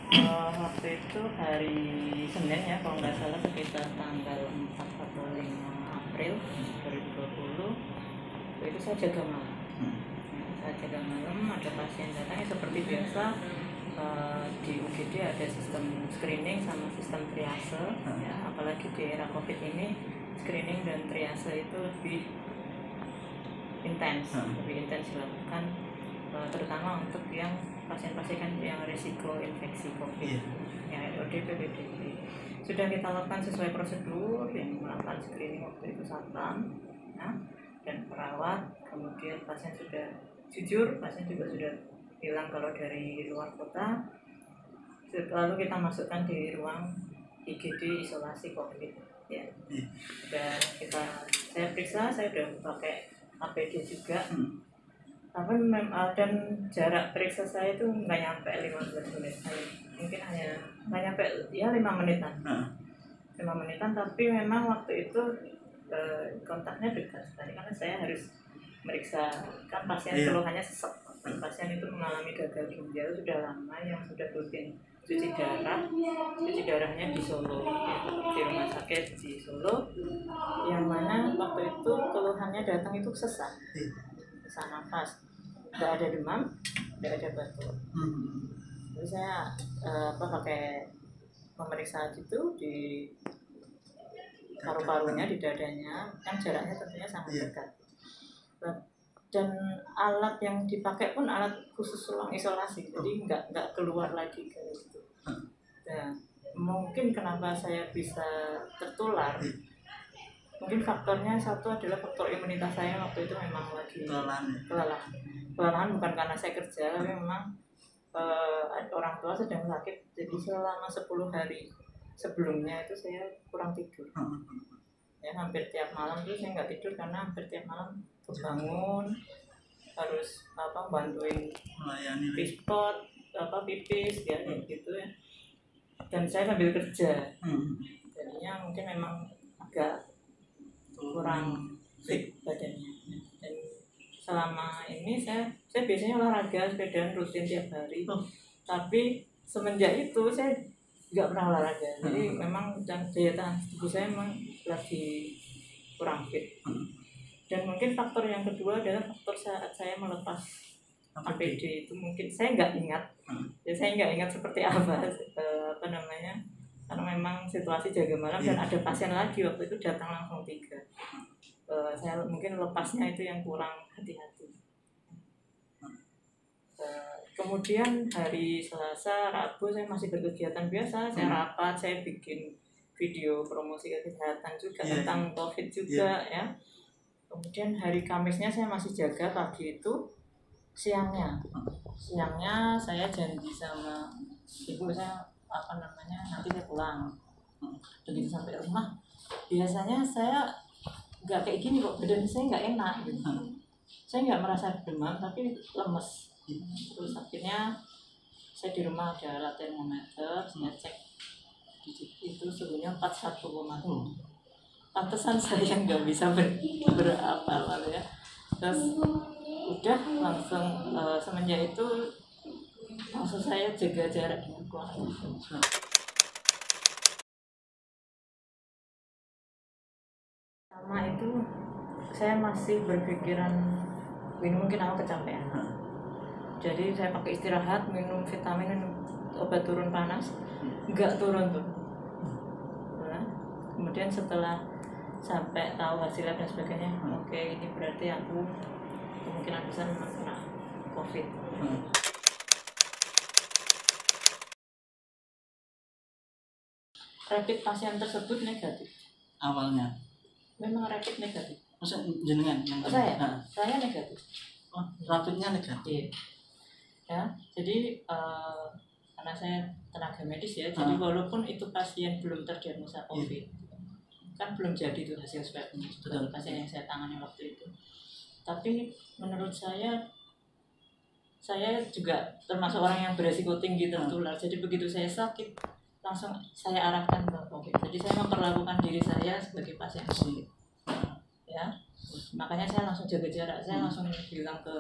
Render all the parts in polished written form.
Waktu itu hari Senin ya kalau nggak salah, sekitar tanggal 4 atau 5 April 2020. Itu saya jaga malam. Saya jaga malam, ada pasien datang ya seperti biasa. Di UGD ada sistem screening sama sistem triase ya, apalagi di era COVID ini screening dan triase itu lebih intens dilakukan, terutama untuk yang pasien-pasien yang risiko infeksi COVID, yang ODP, PDP. Sudah kita lakukan sesuai prosedur, yang melakukan screening waktu itu satpam ya, dan perawat. Kemudian pasien sudah jujur, pasien juga sudah bilang kalau dari luar kota. Lalu kita masukkan di ruang IGD isolasi COVID ya. Saya periksa, saya sudah pakai APD juga. Tapi dan jarak periksa saya itu nggak nyampe 15 menit, mungkin hanya nggak nyampe ya 5 menitan. 5 menitan, tapi memang waktu itu kontaknya dekat sekali karena saya harus meriksa kan pasien keluhannya sesek. Pasien itu mengalami gagal ginjal sudah lama, yang sudah rutin cuci darahnya di Solo ya, di rumah sakit di Solo, yang mana waktu itu keluhannya datang itu sesak nafas, nggak ada demam, nggak ada batuk. Jadi saya pakai memeriksa gitu di paru-parunya, di dadanya, kan jaraknya tentunya sangat dekat. Dan alat yang dipakai pun alat khusus ruang isolasi, jadi nggak keluar lagi kayak gitu. Nah, mungkin kenapa saya bisa tertular, mungkin faktornya satu adalah faktor imunitas saya waktu itu memang lagi kelelahan, bukan karena saya kerja, tapi memang orang tua sedang sakit. Jadi selama 10 hari sebelumnya itu saya kurang tidur ya, hampir tiap malam tuh saya nggak tidur karena hampir tiap malam bangun harus bantuin pispot, pipis ya gitu ya, dan saya sambil kerja. Jadinya mungkin memang agak kurang fit badannya. Dan selama ini saya biasanya olahraga, sepedaan rutin tiap hari. Tapi semenjak itu saya nggak pernah olahraga. Jadi memang daya tahan tubuh saya memang lagi kurang fit. Dan mungkin faktor yang kedua adalah faktor saat saya melepas APD itu, mungkin saya nggak ingat. Ya saya nggak ingat seperti apa karena memang situasi jaga malam dan ada pasien lagi waktu itu datang langsung 3. Saya mungkin lepasnya itu yang kurang hati-hati. Kemudian hari Selasa, Rabu saya masih berkegiatan biasa, saya rapat, saya bikin video promosi kesehatan juga tentang COVID juga ya. Kemudian hari Kamisnya saya masih jaga pagi itu, siangnya saya janji sama ibu saya nanti saya pulang. Begitu sampai rumah, biasanya saya nggak kayak gini kok, badan saya nggak enak gitu. Saya nggak merasa demam tapi lemes. Terus akhirnya saya di rumah ada alat termometer, saya cek itu suhunya 41,2. Pantesan saya nggak bisa berapa ya. Terus udah langsung semenjak itu langsung saya jaga jarak dengan keluarga. Sama itu saya masih berpikiran mungkin aku kecapean. Jadi saya pakai istirahat, minum vitamin, minum obat turun panas, nggak turun tuh. Nah, kemudian setelah sampai tahu hasil lab dan sebagainya, oke, ini berarti aku kemungkinan besar memang kena COVID. Rapid pasien tersebut negatif. Awalnya memang rapid negatif. Masa jenengan yang saya negatif. Rapidnya negatif. Ya, jadi karena saya tenaga medis ya, jadi walaupun itu pasien belum terdiagnosa COVID, kan belum jadi itu hasil swabnya dari pasien yang saya tangani waktu itu. Tapi menurut saya juga termasuk orang yang beresiko tinggi tertular. Jadi begitu saya sakit, langsung saya arahkan ke COVID. Jadi saya memperlakukan diri saya sebagai pasien COVID. Ya, makanya saya langsung jaga jarak. Saya langsung bilang ke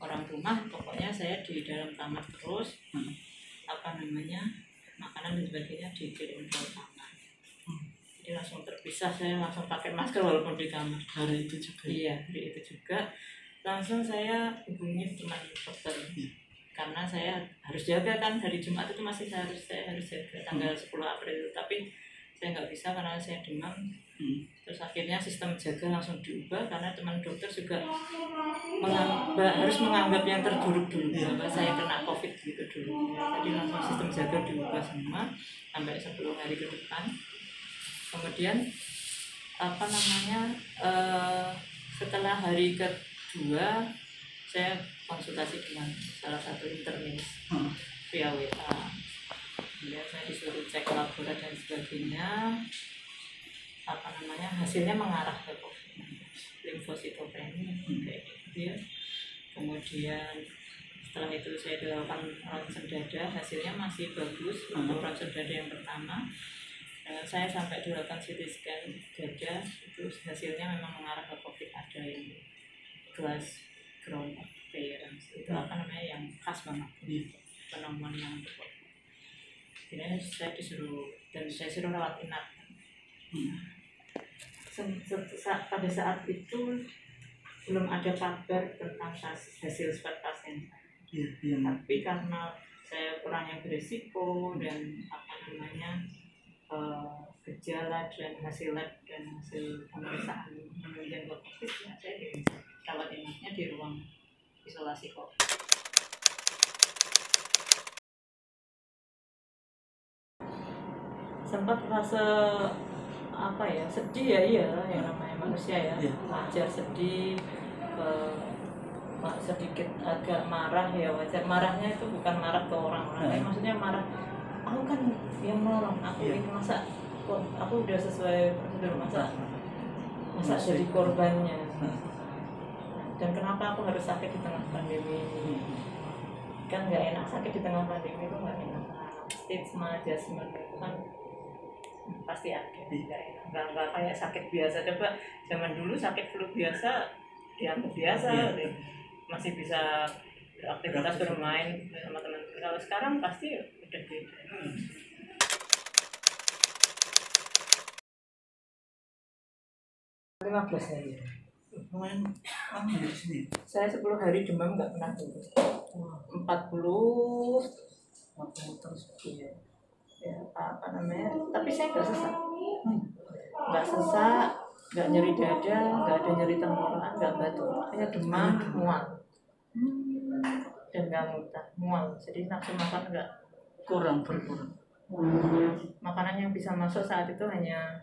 orang rumah, pokoknya saya di dalam kamar terus, dikirim ke kamar. Jadi langsung terpisah, saya langsung pakai masker walaupun di kamar. Hari itu juga. Iya, hari itu juga langsung saya hubungi teman dokter. Karena saya harus jaga kan, hari Jumat itu masih saya harus jaga tanggal 10 April, tapi saya nggak bisa karena saya demam. Terus akhirnya sistem jaga langsung diubah karena teman dokter juga harus menganggap yang terburuk dulu, bahwa saya kena COVID gitu dulu. Jadi langsung sistem jaga diubah semua sampai 10 hari ke depan. Kemudian setelah hari kedua saya konsultasi dengan salah satu internis via WA. Kemudian saya disuruh cek laboratorium dan sebagainya. Hasilnya mengarah ke limfositopenia kayak gitu ya. Kemudian setelah itu saya dilakukan ronsen dada, hasilnya masih bagus untuk ronsen dada yang pertama. Saya sampai dilakukan CT scan dada, itu hasilnya memang mengarah ke COVID, ada yang glass ground appearance, itu yang khas banget penemuan yang COVID. Jadi saya disuruh rawat inap. Pada saat itu belum ada kabar tentang hasil swab pasien. Tapi karena saya kurangnya berisiko dan gejala dan hasil lab dan hasil pemeriksaan menunjukkan COVID, ya saya dirawat inapnya di ruang isolasi COVID. Sempat fase sedih ya, yang namanya manusia ya, wajar sedih, sedikit agak marah ya, wajar. Marahnya itu bukan marah ke orang-orang, maksudnya marah, aku kan yang menolong, aku ini masa kok aku udah sesuai prosedur, masa jadi korbannya, dan kenapa aku harus sakit di tengah pandemi ini? Kan nggak enak, sakit di tengah pandemi itu nggak enak. Stigma adjustment itu kan pasti ada, nggak kayak sakit biasa. Coba zaman dulu sakit flu biasa dianggap biasa, masih bisa beraktivitas, bermain sama teman-teman. Kalau sekarang pasti udah beda. 15 hari. Lumayan lama di sini. Saya 10 hari demam nggak pernah turun. 40 terus ya. Tapi saya nggak sesak. Nggak nyeri dada, nggak ada nyeri tenggorokan, nggak batuk. Hanya demam, mual. Dan nggak muntah, mual. Jadi nafsu makan nggak berkurang. Makanan yang bisa masuk saat itu hanya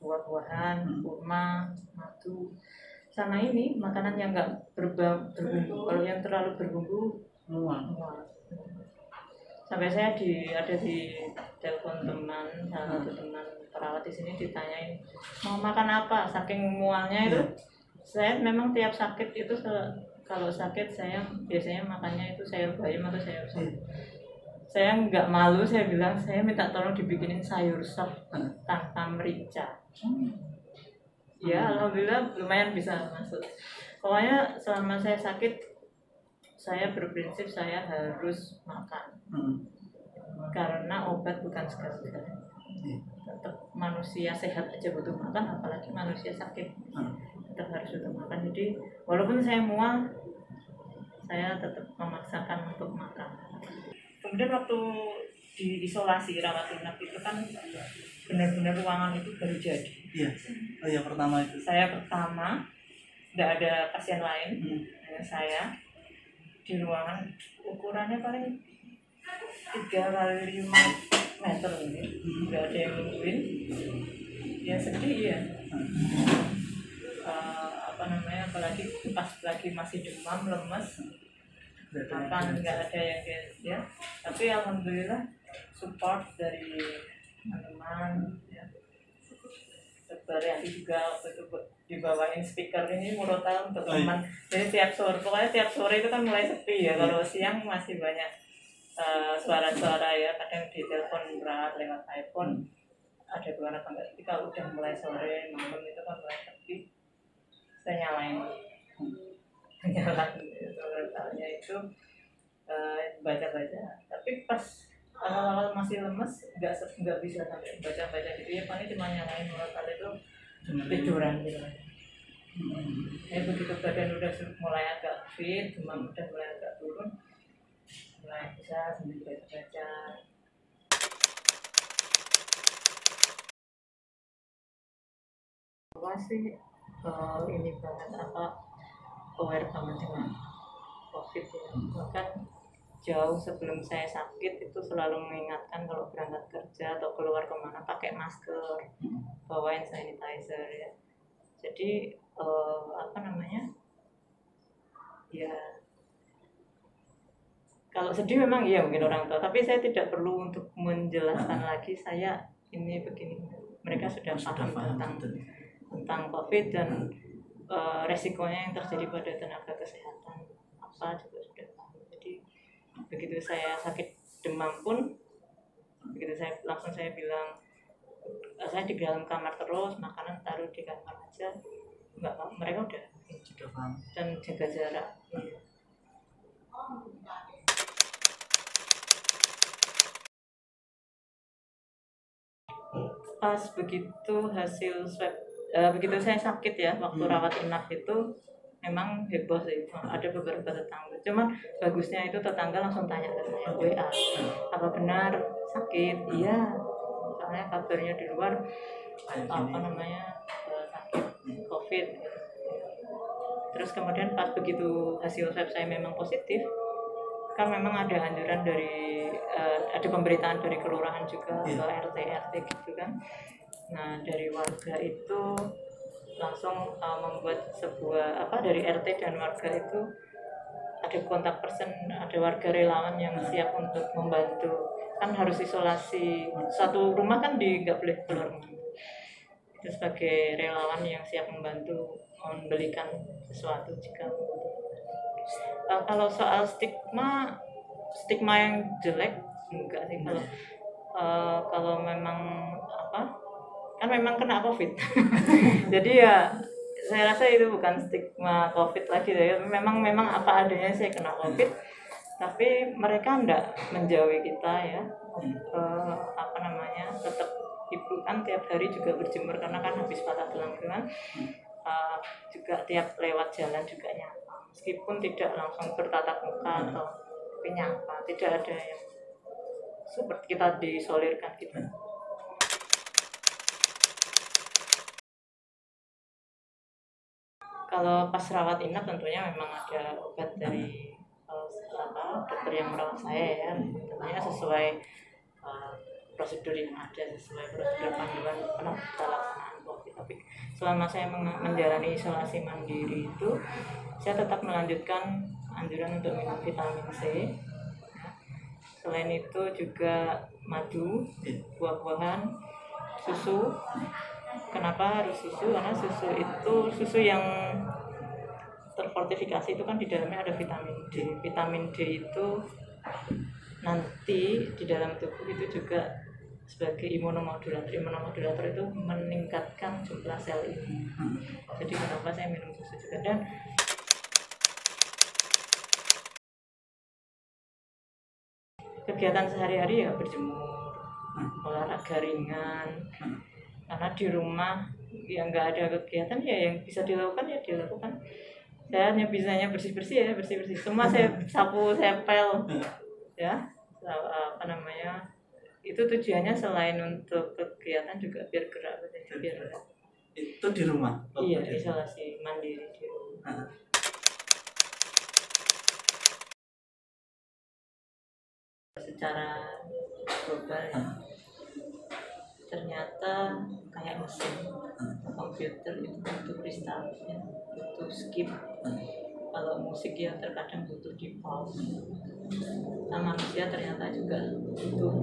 buah-buahan, kurma, madu, sama ini makanan yang nggak berbumbu. Kalau yang terlalu berbumbu, mual. Sampai saya ada di telepon teman, salah satu teman perawat di sini, ditanyain mau makan apa, saking mualnya itu. Saya memang tiap sakit itu kalau sakit saya biasanya makannya itu sayur bayam atau sayur sop. Saya nggak malu, saya bilang saya minta tolong dibikinin sayur sop tanpa merica. Ya alhamdulillah lumayan bisa masuk. Pokoknya selama saya sakit, saya berprinsip saya harus makan. Karena obat bukan segala-galanya. Tetap manusia sehat aja butuh makan, apalagi manusia sakit tetap harus butuh makan. Jadi walaupun saya mual, saya tetap memaksakan untuk makan. Kemudian waktu di isolasi rawat inap itu kan benar-benar ruangan itu baru jadi. Iya. Oh ya, pertama itu. Saya pertama, tidak ada pasien lain, hanya saya di ruangan, ukurannya paling 3x5 meter ini, nggak ada yang nungguin. Ya sedih ya. Apalagi pas lagi masih demam, lemes, makan nggak ada yang ya. Tapi alhamdulillah support dari teman-teman ya. Berarti juga waktu itu dibawain speaker ini murotal untuk teman. Jadi tiap sore itu kan mulai sepi ya. Kalau siang masih banyak suara-suara ya. Kadang di telepon berat lewat iPhone ada suara tangga. Tapi kalau udah mulai sore malam itu kan mulai sepi. Saya nyalain murotalnya itu baca-baca. Tapi pas awal-awal masih lemes, nggak bisa sampai baca-baca gitu ya, paling cuma nyalain murotal itu tiduran gitu. Ya begitu badan udah mulai agak fit, demam udah mulai agak turun, mulai bisa sambil baca-baca. Apa sih ini banget aware banget dengan COVID ya. Bahkan jauh sebelum saya sakit itu selalu mengingatkan kalau berangkat kerja atau keluar kemana pakai masker, bawain sanitizer ya. Jadi ya kalau sedih memang iya mungkin orang tua, tapi saya tidak perlu untuk menjelaskan lagi saya ini begini. Mereka sudah paham tentang COVID dan resikonya yang terjadi pada tenaga kesehatan apa juga sudah paham. Jadi begitu saya sakit demam pun, begitu langsung saya bilang saya di dalam kamar terus, makanan taruh di kamar aja, nggak apa, mereka udah paham dan jaga jarak. Pas begitu hasil swab, begitu saya sakit ya waktu rawat inap itu memang heboh sih, ada beberapa tetangga. Cuma bagusnya itu tetangga langsung tanya ke saya WA, apa benar sakit? Iya, soalnya kabarnya di luar sakit COVID. Terus kemudian pas begitu hasil swab saya memang positif, kan memang ada anjuran dari ada pemberitaan dari kelurahan juga ke RT gitu kan. Nah dari warga itu langsung membuat sebuah dari RT dan warga itu ada kontak person, ada warga relawan yang siap untuk membantu. Kan harus isolasi satu rumah kan nggak boleh keluar. Itu sebagai relawan yang siap membantu membelikan sesuatu jika kalau soal stigma yang jelek enggak sih. Kalau memang kan memang kena COVID jadi ya saya rasa itu bukan stigma COVID lagi ya. Memang apa adanya saya kena COVID, tapi mereka enggak menjauhi kita ya. Tetap ibu kan tiap hari juga berjemur karena kan habis patah tulang kan. Juga tiap lewat jalan juga nyapa, meskipun tidak langsung bertatap muka atau nyapa, tidak ada yang seperti kita diisolirkan gitu. Kalau pas rawat inap tentunya memang ada obat dari dokter yang merawat saya ya, tentunya sesuai prosedur yang ada, sesuai prosedur panduan pelaksanaan COVID. Tapi selama saya menjalani isolasi mandiri itu, saya tetap melanjutkan anjuran untuk minum vitamin C. Selain itu juga madu, buah-buahan, susu. Kenapa harus susu? Karena susu itu susu yang terfortifikasi itu kan di dalamnya ada vitamin D. Vitamin D itu nanti di dalam tubuh itu juga sebagai imunomodulator. Imunomodulator itu meningkatkan jumlah sel imun. Jadi kenapa saya minum susu juga. Dan kegiatan sehari-hari ya berjemur, olahraga ringan. Karena di rumah yang nggak ada kegiatan ya yang bisa dilakukan ya dilakukan. Saya hanya bisanya bersih semua saya sapu, saya pel ya, itu tujuannya selain untuk kegiatan juga biar gerak. Itu di rumah? Iya, isolasi mandiri di rumah. Secara global ya, ternyata kayak mesin komputer itu butuh restart ya, butuh skip. Kalau musik ya terkadang butuh di pause. Nah, manusia ternyata juga butuh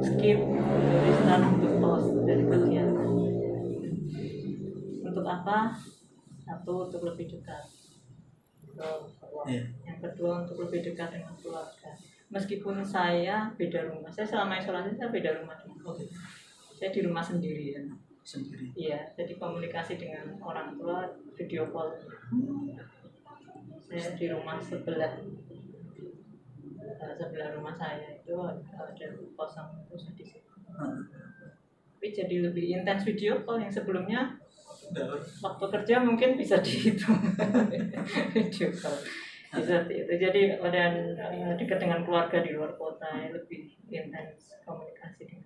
skip, butuh restart, butuh pause dari kegiatan. Untuk apa? Satu, untuk lebih dekat ke Allah. Yang kedua, untuk lebih dekat dengan keluarga. Meskipun saya beda rumah, saya selama isolasi saya beda rumah dengan COVID. Saya di rumah sendiri ya. Iya, jadi komunikasi dengan orang tua video call. Saya di rumah sebelah. sebelah rumah saya itu ada kosong terus di situ. Tapi jadi lebih intens video call. Yang sebelumnya waktu kerja mungkin bisa dihitung video call bisa itu. Jadi dan dekat dengan keluarga di luar kota lebih intens komunikasi.